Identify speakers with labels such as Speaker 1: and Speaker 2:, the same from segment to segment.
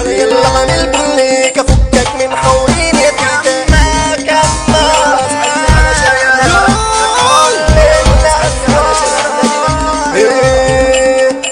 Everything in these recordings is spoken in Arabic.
Speaker 1: يلا عامل بليك افكك من حورين يا تيتا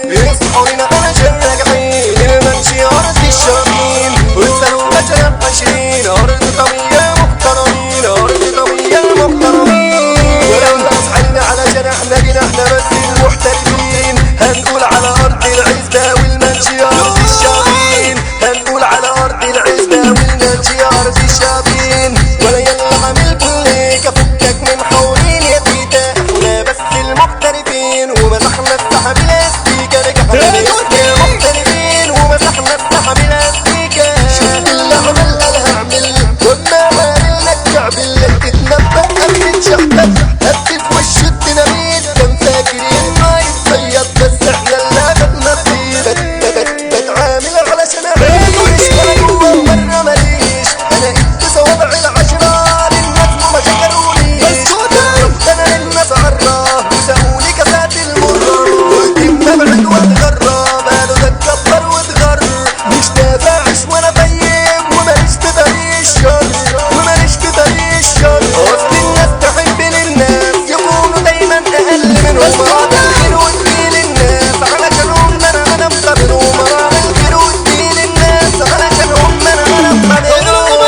Speaker 1: يصحونا علشان راجعين المنشي ارض الشامين واسألوا مجرى عشرين ارض طوية محترمين ارض طوية محترمين ولما اصحينا علشان احنا جينا احنا بس المحترفين هنقول على ارض العزبة والمنشي ارض الشامين هنقول على ارض العزبة والمنشي ارض الشامين ولا يلا عامل بليك افكك من حورين يا تيتا ولا بس المحترفين ومسحنا السحب الاستيكا رجعنا يا محترفين ومسحنا السحب الاستيكا شفت اللي عمل قالها اعمل وما عاملنا الكعب اللي تتنبأ قبل تشحبك هدي في وش الديناميت كان فاكر انه يتصيد بس احنا اللي اخدنا الطيب بتعامل علشان اعيش انا جوا وبره ماليش انا ادي صوابع العشرة للناس ما شكرونيش شفت انا للناس عراه وسقولي كاسات المرة قلت ببعد واتغرى باله ده اتكبر واتغر مش نافعش وانا طيب وماليش في طريق الشر وماليش في طريق الشر اصل الناس تحب للناس يكونوا دايما اقل منهم الخير وتجيل الناس علشان هم انا مقابلهم الخير وتجيل الناس علشان هم انا مقابلهم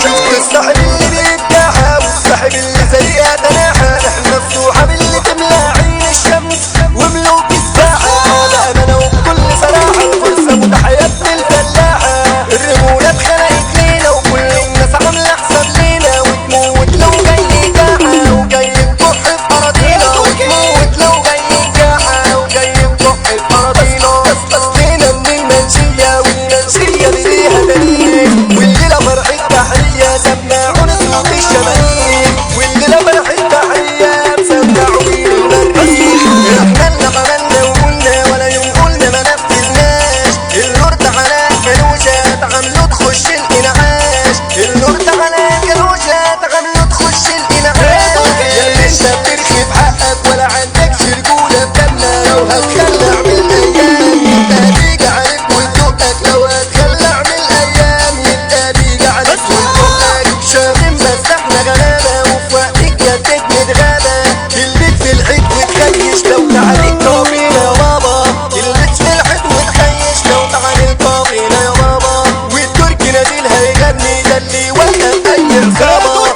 Speaker 1: شفت الصاحب اللي بيدعها والصاحب اللي سريع تناحى احنا الصحاب اللي تملى عين الشمس وملوك الساعة بأمانة وبكل صراحة الفرصة متاحة للفلاحة الرجولة اتخلقت لينا وكل الناس عاملة حساب لينا وتموت لو جاي جاحة وجاي تكح في أراضينا وتموت لو جاي جاحة وجاي تكح في أراضينا أصلنا من المنشية والمنشية اللي ليها تاريخ والليلة فرحة تحرية سمعونا صوت الشماريخ والليلة فرحة تحرية سمعوا بيه المريخ احنا اللي عملنا وقلنا ولا يوم قلنا ما نفذناش النور تعالى كلوشة تعاملوا تخش الانعاش النور تعالى كلوشة تعاملوا تخش الانعاش يا مش بترخي في حقك ولا عندكش رجولة في دمنا لو هتخلع من الايام يبقى بيجي عليك ويدقك لو هتخلع من الايام يبقى بيجي عليك ويدقك شاغم بس احنا غلابة وفي وقتك يا تجمد غابة البيت في العيد وتخيش لو تعاليك كافينا يا بابا البيت في العيد وتخيش لو تعاليك كافينا يا بابا والتركي ناديل هيغني ده اللي يوقف اي رقابة